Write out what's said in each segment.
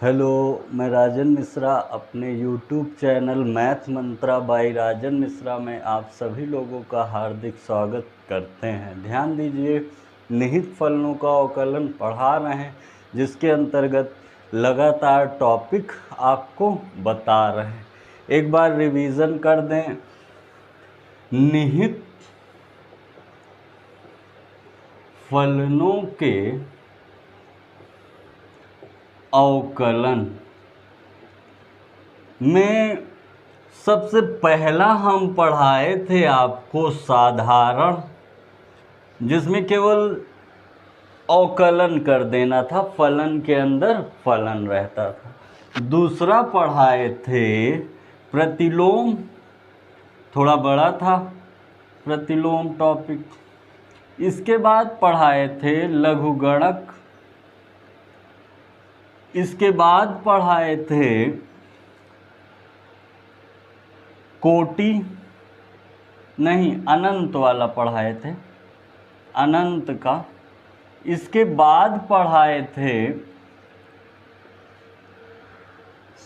Hello, मैं राजन मिश्रा अपने YouTube channel math मंत्रा bye Rajan Mishra में आप सभी लोगों का हार्दिक स्वागत करते हैं। ध्यान दीजिए, निहित फलनों का अवकलन पढ़ा रहे हैं, जिसके अंतर्गत लगातार टॉपिक आपको बता रहे हैं। एक बार रिवीजन कर दें। निहित फलनों के अवकलन में सबसे पहला हम पढ़ाए थे आपको साधारण, जिसमें केवल अवकलन कर देना था, फलन के अंदर फलन रहता था। दूसरा पढ़ाए थे प्रतिलोम, थोड़ा बड़ा था प्रतिलोम टॉपिक। इसके बाद पढ़ाए थे लघुगणक। इसके बाद पढ़ाए थे कोटि, नहीं अनंत वाला पढ़ाए थे, अनंत का। इसके बाद पढ़ाए थे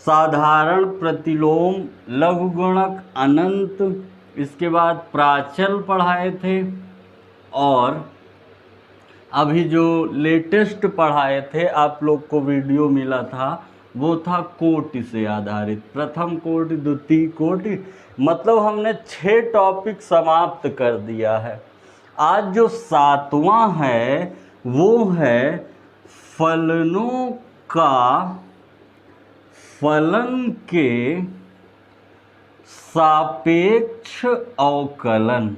साधारण, प्रतिलोम, लघुगणक, अनंत। इसके बाद प्राचल पढ़ाए थे, और अभी जो लेटेस्ट पढ़ाए थे, आप लोग को वीडियो मिला था, वो था कोटि से आधारित। प्रथम कोटि, द्वितीय कोटि, मतलब हमने 6 टॉपिक समाप्त कर दिया है। आज जो 7वां है वो है फलनों का फलन के सापेक्ष अवकलन।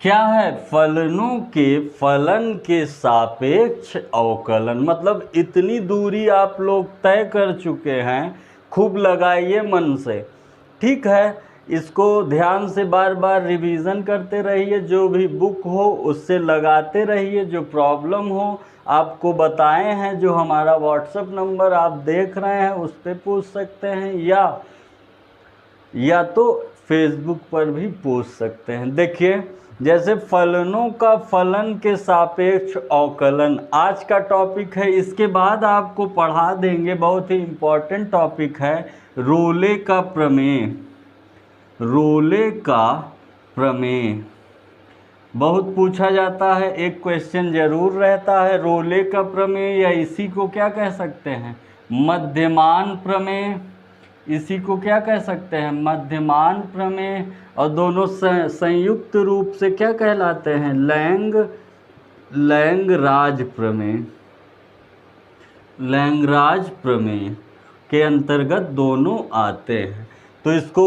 क्या है? फलनों के फलन के सापेक्ष अवकलन। मतलब इतनी दूरी आप लोग तय कर चुके हैं, खूब लगाइए मन से, ठीक है। इसको ध्यान से बार बार रिवीजन करते रहिए, जो भी बुक हो उससे लगाते रहिए। जो प्रॉब्लम हो आपको बताए हैं, जो हमारा व्हाट्सएप नंबर आप देख रहे हैं उस पर पूछ सकते हैं, या तो फेसबुक पर भी पूछ सकते हैं। देखिए, जैसे फलनों का फलन के सापेक्ष अवकलन आज का टॉपिक है। इसके बाद आपको पढ़ा देंगे, बहुत ही इम्पोर्टेंट टॉपिक है, रोले का प्रमेय। रोले का प्रमेय बहुत पूछा जाता है, एक क्वेश्चन जरूर रहता है। रोले का प्रमेय, या इसी को क्या कह सकते हैं? मध्यमान प्रमेय। इसी को क्या कह सकते हैं? मध्यमान प्रमेय। और दोनों संयुक्त रूप से क्या कहलाते हैं? लैंगराज प्रमेय। लैंगराज प्रमेय के अंतर्गत दोनों आते हैं। तो इसको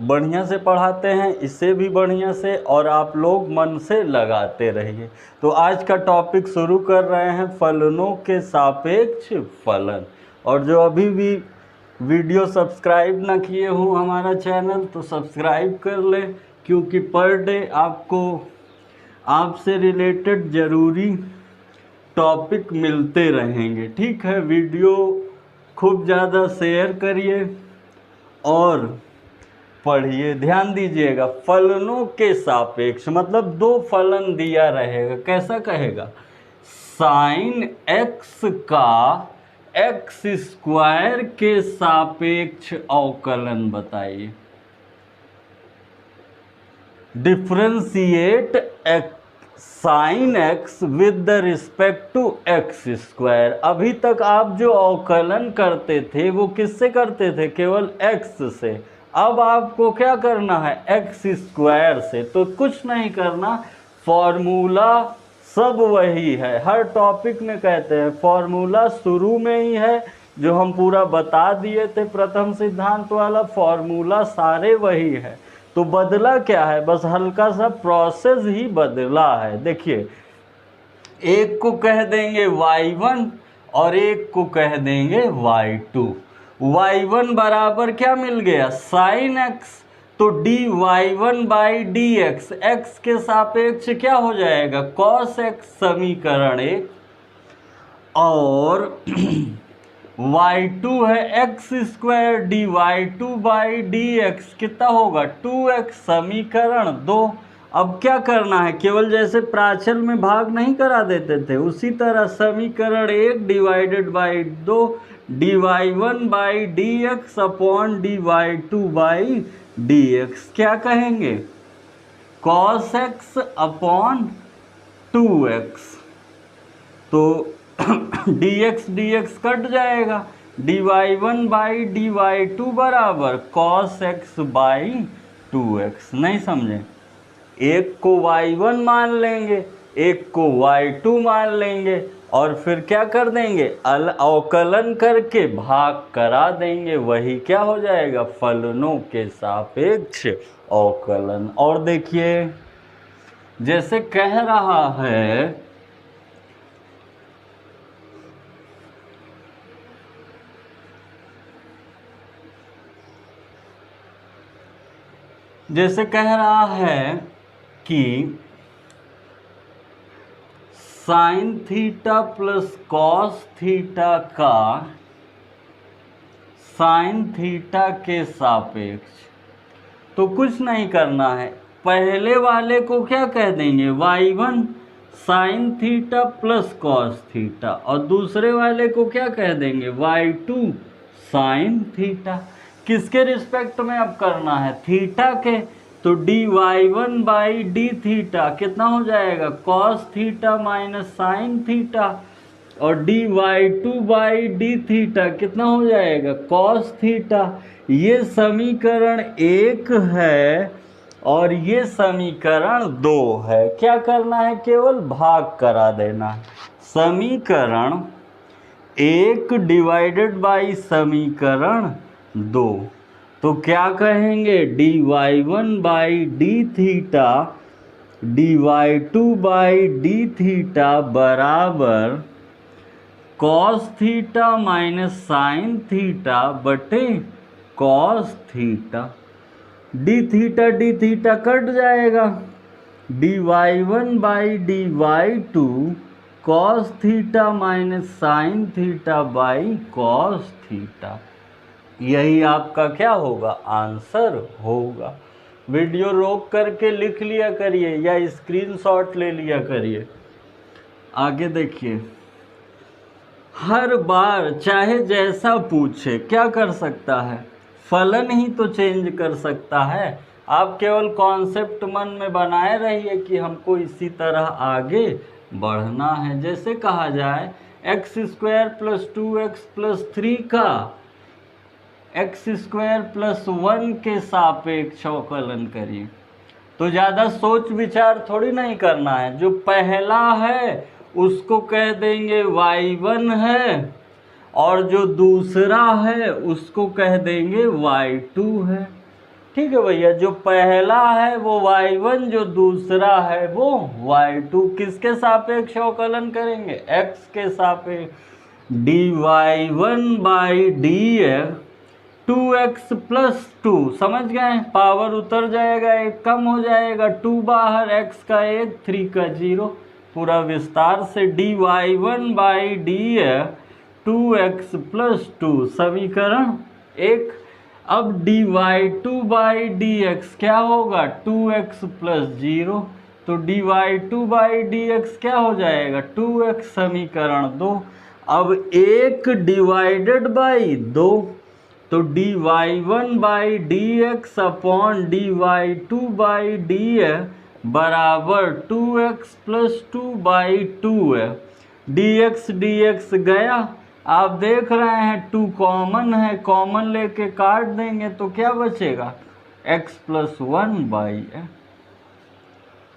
बढ़िया से पढ़ाते हैं, इससे भी बढ़िया से, और आप लोग मन से लगाते रहिए। तो आज का टॉपिक शुरू कर रहे हैं, फलनों के सापेक्ष फलन। और जो अभी भी वीडियो सब्सक्राइब ना किए हो हमारा चैनल, तो सब्सक्राइब कर लें, क्योंकि पर डे आपको आपसे रिलेटेड ज़रूरी टॉपिक मिलते रहेंगे, ठीक है। वीडियो खूब ज़्यादा शेयर करिए और पढ़िए। ध्यान दीजिएगा, फलनों के सापेक्ष मतलब 2 फलन दिया रहेगा, कैसा कहेगा? साइन एक्स का एक्स स्क्वायर के सापेक्ष अवकलन बताइए। Differentiate sine x with the respect to x square. अभी तक आप जो अवकलन करते थे वो किससे करते थे? केवल एक्स से। अब आपको क्या करना है? एक्स स्क्वायर से। तो कुछ नहीं करना, फॉर्मूला सब वही है। हर टॉपिक में कहते हैं फॉर्मूला शुरू में ही है, जो हम पूरा बता दिए थे प्रथम सिद्धांत वाला, फॉर्मूला सारे वही है। तो बदला क्या है? बस हल्का सा प्रोसेस ही बदला है। देखिए, एक को कह देंगे y1 और एक को कह देंगे y2। y1 बराबर क्या मिल गया? Sine x. तो dy1 by D x, x के सापेक्ष क्या हो जाएगा? कॉस एक्स, समीकरण 1। और y2 है x square, dy2 by D x कितना होगा? 2x, समीकरण 2। अब क्या करना है, केवल जैसे प्राचल में भाग नहीं करा देते थे उसी तरह समीकरण 1 divided by 2 dy1 by D x upon dy2 by D x क्या कहेंगे, cos x अपॉन 2x। तो dx dx कट जाएगा, dy1 बाई dy2 बराबर cos x बाई 2x। नहीं समझे, एक को y1 मान लेंगे, एक को y2 मान लेंगे और फिर क्या कर देंगे, अवकलन करके भाग करा देंगे, वही क्या हो जाएगा, फलनों के सापेक्ष अवकलन। और देखिए जैसे कह रहा है कि sine theta plus cos theta का साइन थीटा के सापेक्ष, तो कुछ नहीं करना है, पहले वाले को क्या कह देंगे y1 sine theta plus cos theta और दूसरे वाले को क्या कह देंगे y2 साइन थीटा। किसके रिस्पेक्ट में अब करना है, थीटा के, तो dy1 बाई डी थीटा कितना हो जाएगा, cos theta minus sine theta और dy2 बाई डी थीटा कितना हो जाएगा, कॉस थीटा। ये समीकरण 1 है और ये समीकरण 2 है। क्या करना है, केवल भाग करा देना है, समीकरण 1 डिवाइडेड बाई समीकरण 2। तो क्या कहेंगे, dy1 by D theta dy2 by D theta बराबर cos theta minus sine theta बटे cos theta. D theta cut जाएगा, dy1 by dy2 cos theta minus sine theta by cos theta. यही आपका क्या होगा, आंसर होगा। वीडियो रोक करके लिख लिया करिए या स्क्रीनशॉट ले लिया करिए। आगे देखिए, हर बार चाहे जैसा पूछे क्या कर सकता है, फलन ही तो चेंज कर सकता है। आप केवल कॉन्सेप्ट मन में बनाए रहिए कि हमको इसी तरह आगे बढ़ना है। जैसे कहा जाए x² प्लस 2x प्लस 3 का x² प्लस 1 के सापेक्ष अवकलन करिए, तो ज़्यादा सोच विचार थोड़ी नहीं करना है। जो पहला है उसको कह देंगे y1 है और जो दूसरा है उसको कह देंगे y2 है। ठीक है भैया, जो पहला है वो y1, जो दूसरा है वो y2। किसके सापेक्ष अवकलन करेंगे, x के सापेक्ष। dy1 by D 2x plus 2, समझ गए, पावर उतर जाएगा, एक कम हो जाएगा, 2 बाहर, x का 1 3 का 0, पूरा विस्तार से dy1 by D 2x plus 2 समीकरण 1। अब dy2 बाई dx क्या होगा, 2x प्लस 0, तो dy2 बाई dx क्या हो जाएगा, 2x समीकरण 2। अब 1 डिवाइडेड बाई 2, तो dy1 by dx upon dy2 by D बराबर 2x प्लस 2 बाई 2 है। dx गया, आप देख रहे हैं 2 कॉमन है, कॉमन लेके काट देंगे तो क्या बचेगा, x प्लस 1 बाई।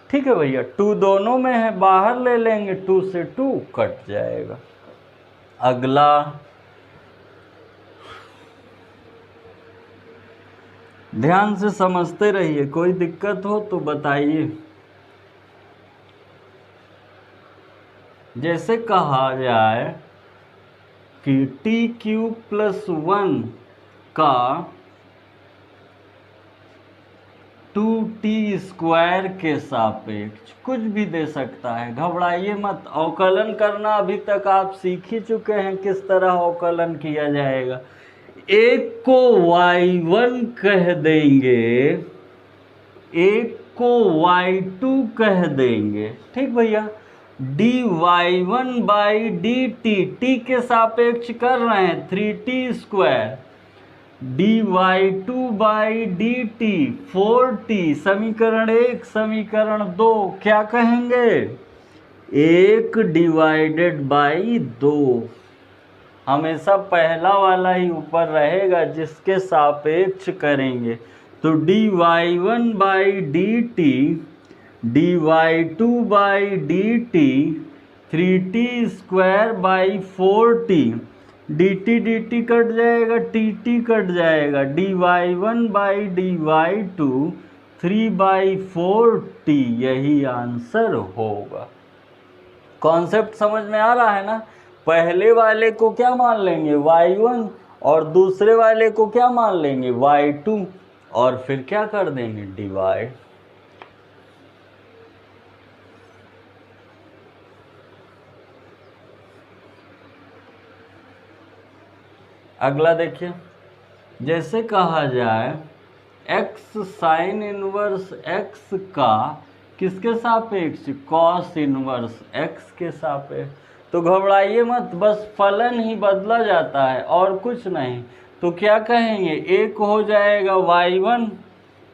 ठीक है भैया, 2 दोनों में है, बाहर ले लेंगे, 2 से 2 कट जाएगा। अगला ध्यान से समझते रहिए, कोई दिक्कत हो तो बताइए। जैसे कहा जाए कि t³ प्लस 1 का 2t² के सापेक्ष कुछ भी दे सकता है, घबराइए मत। अवकलन करना अभी तक आप सीख ही चुके हैं किस तरह अवकलन किया जाएगा। एक को y1 कह देंगे, एक को y2 कह देंगे, ठीक भैया। dy1 बाई dt, t के सापेक्ष कर रहे हैं 3t², dy2 by dt 4t, समीकरण 1 समीकरण 2 क्या कहेंगे, 1 डिवाइडेड बाई 2, हमेशा पहला वाला ही ऊपर रहेगा जिसके सापेक्ष करेंगे। तो dy1 by dt dy2 by dt 3t² by 4t, dt dt cut जाएगा, tt कट जाएगा, dy1 बाई dy2 3/4t, यही आंसर होगा। कॉन्सेप्ट समझ में आ रहा है ना। पहले वाले को क्या मान लेंगे y1 और दूसरे वाले को क्या मान लेंगे y2 और फिर क्या कर देंगे डिवाइड। अगला देखिए, जैसे कहा जाए x साइन इनवर्स x का किसके सापेक्ष, कॉस इनवर्स x के सापेक्ष। तो घबराइए मत, बस फलन ही बदला जाता है और कुछ नहीं। तो क्या कहेंगे, एक हो जाएगा y1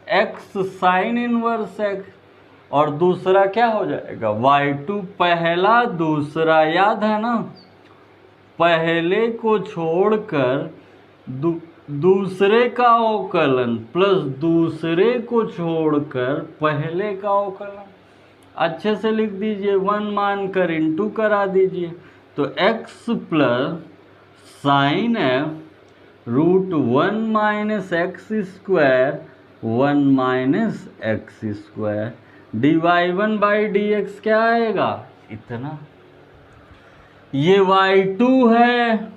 x sine inverse x और दूसरा क्या हो जाएगा y2, पहला दूसरा, याद है ना, पहले को छोड़कर दूसरे का अवकलन प्लस दूसरे को छोड़कर पहले का अवकलन। अच्छे से लिख दीजिए, 1 मानकर इंटू करा दीजिए। तो x plus sign √1 minus x², 1 minus x², dy1 by dx क्या आएगा, इतना। ये y2 है,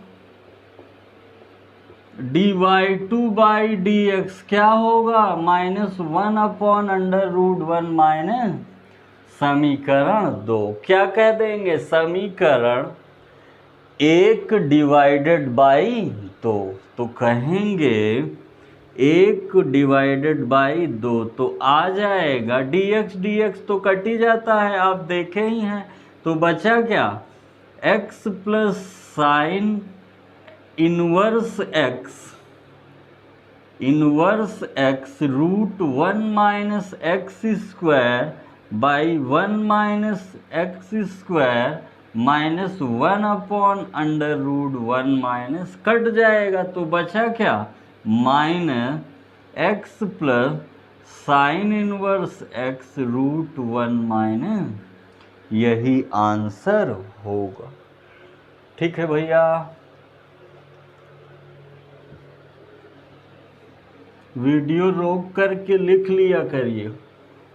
dy2 बाई dx क्या होगा, -1/√1 माइनस समीकरण 2। क्या कह देंगे, समीकरण 1 डिवाइडेड बाई 2, तो कहेंगे 1 डिवाइडेड बाई 2, तो आ जाएगा dx dx तो कट ही जाता है, आप देखे ही हैं। तो बचा क्या, x plus sine inverse x √1 minus x² by 1 minus x² minus 1/√1 minus cut जाएगा। तो बचा क्या, -x plus sine inverse x √1 minus, यही आंसर होगा। ठीक है भैया, वीडियो रोक करके लिख लिया करिए,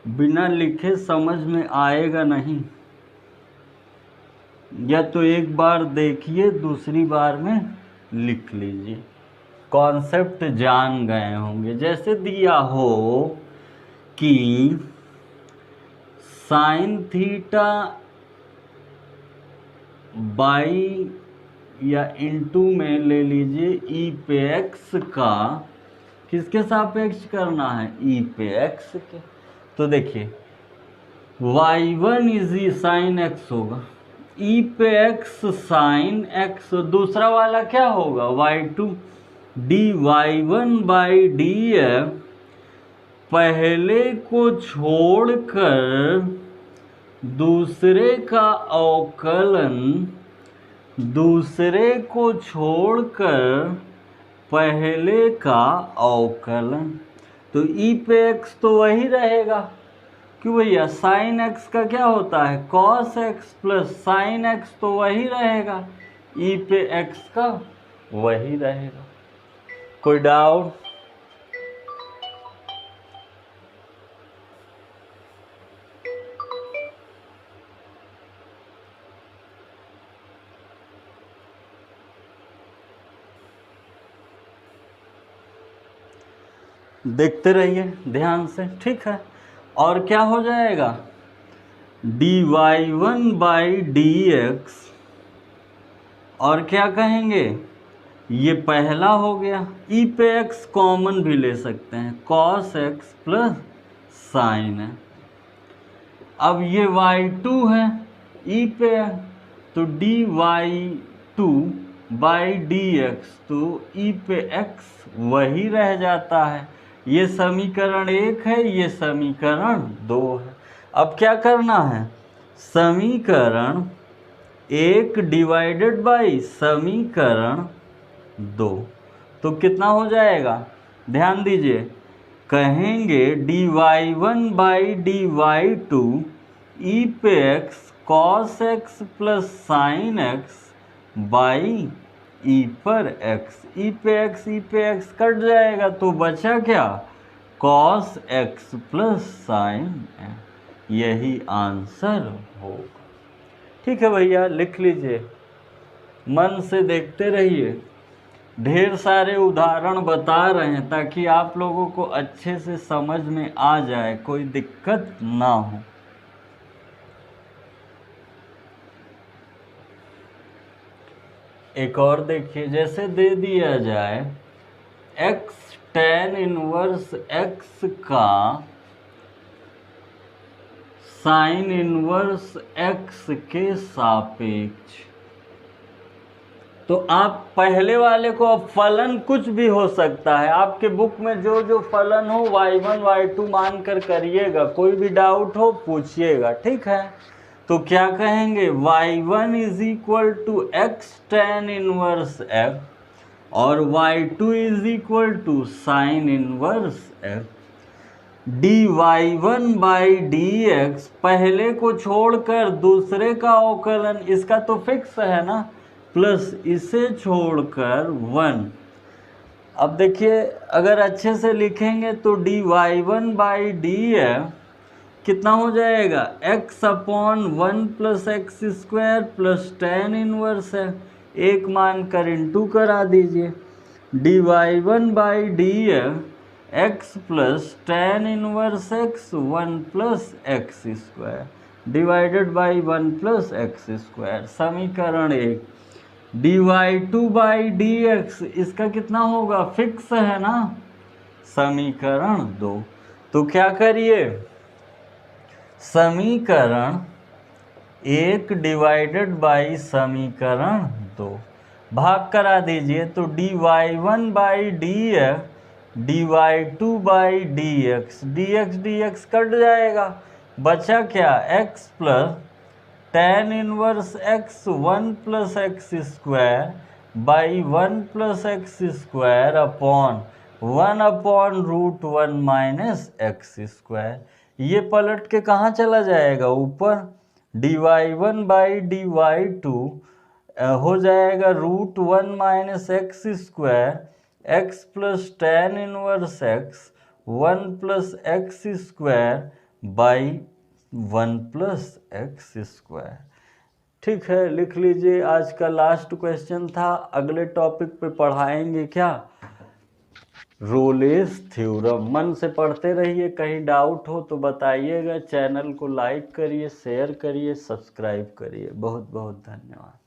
बिना लिखे समझ में आएगा नहीं। या तो एक बार देखिए, दूसरी बार में लिख लीजिए, कॉन्सेप्ट जान गए होंगे। जैसे दिया हो कि साइन थीटा बाई या इंटू में ले लीजिए ई पे एक्स का किसके सापेक्ष करना है, ई पे एक्स के। तो देखिए y1 इज साइन एक्स होगा, ई पे एक्स साइन एक्स, दूसरा वाला क्या होगा y2 dy1 बाई डी पहले को छोड़कर दूसरे का अवकलन, दूसरे को छोड़कर पहले का अवकलन। तो ई पे एक्स तो वही रहेगा, क्यों भैया, साइन एक्स का क्या होता है cos x plus sine x, तो वही रहेगा, ई पे एक्स का वही रहेगा। कोई डाउट? देखते रहिए ध्यान से, ठीक है। और क्या हो जाएगा, dy1 बाई dx, और क्या कहेंगे, ये पहला हो गया, ई पे एक्स कॉमन भी ले सकते हैं, cos x प्लस साइन है। अब ये y2 है, e पे है, तो dy2 बाई dx, तो e पे x वही रह जाता है। ये समीकरण 1 है, ये समीकरण 2 है। अब क्या करना है, समीकरण 1 डिवाइडेड बाई समीकरण 2, तो कितना हो जाएगा, ध्यान दीजिए, कहेंगे dy1 बाई dy2 e पे x cos x plus sign x by e पर x, e पे x कट जाएगा, तो बचा क्या, cos x plus sign x। यही आंसर होगा। ठीक है भैया, लिख लीजिए, मन से देखते रहिए, ढेर सारे उदाहरण बता रहे हैं ताकि आप लोगों को अच्छे से समझ में आ जाए, कोई दिक्कत ना हो। एक और देखिए, जैसे दे दिया जाए x tan इनवर्स x का साइन इनवर्स x के सापेक्ष, तो आप पहले वाले को, अब फलन कुछ भी हो सकता है, आपके बुक में जो जो फलन हो y1 y2 मान कर करिएगा, कोई भी डाउट हो पूछिएगा, ठीक है। तो क्या कहेंगे, y1 is equal to x tan inverse f और y2 is equal to sine inverse f। dy1 by dx, पहले को छोड़कर दूसरे का अवकलन, इसका तो फिक्स है ना, प्लस इसे छोड़कर 1। अब देखिए, अगर अच्छे से लिखेंगे तो dy1 बाई df कितना हो जाएगा, x upon 1 plus x square plus tan inverse है, एक मान कर इंटू करा दीजिए, dy1 by df x plus tan inverse x 1 plus x square divided by 1 plus x square. समीकरण 1 dy2 बाई dx, इसका कितना होगा, फिक्स है ना, समीकरण 2। तो क्या करिए, समीकरण 1 डिवाइडेड बाई समीकरण 2 भाग करा दीजिए, तो dy1 by df dy2 by dx, dx cut जाएगा, बचा क्या, x plus tan inverse x 1 plus x square by 1 plus x square upon 1 upon root 1 minus x square. ये पलट के कहाँ चला जाएगा, ऊपर, dy1 बाई dy2 हो जाएगा root 1 minus x square x plus tan inverse x 1 plus x square by 1 plus x square. ठीक है, लिख लीजिए, आज का लास्ट क्वेश्चन था। अगले टॉपिक पे पढ़ाएंगे क्या, रोलेस थ्योरम। मन से पढ़ते रहिए, कहीं डाउट हो तो बताइएगा। चैनल को लाइक करिए, शेयर करिए, सब्सक्राइब करिए। बहुत बहुत धन्यवाद।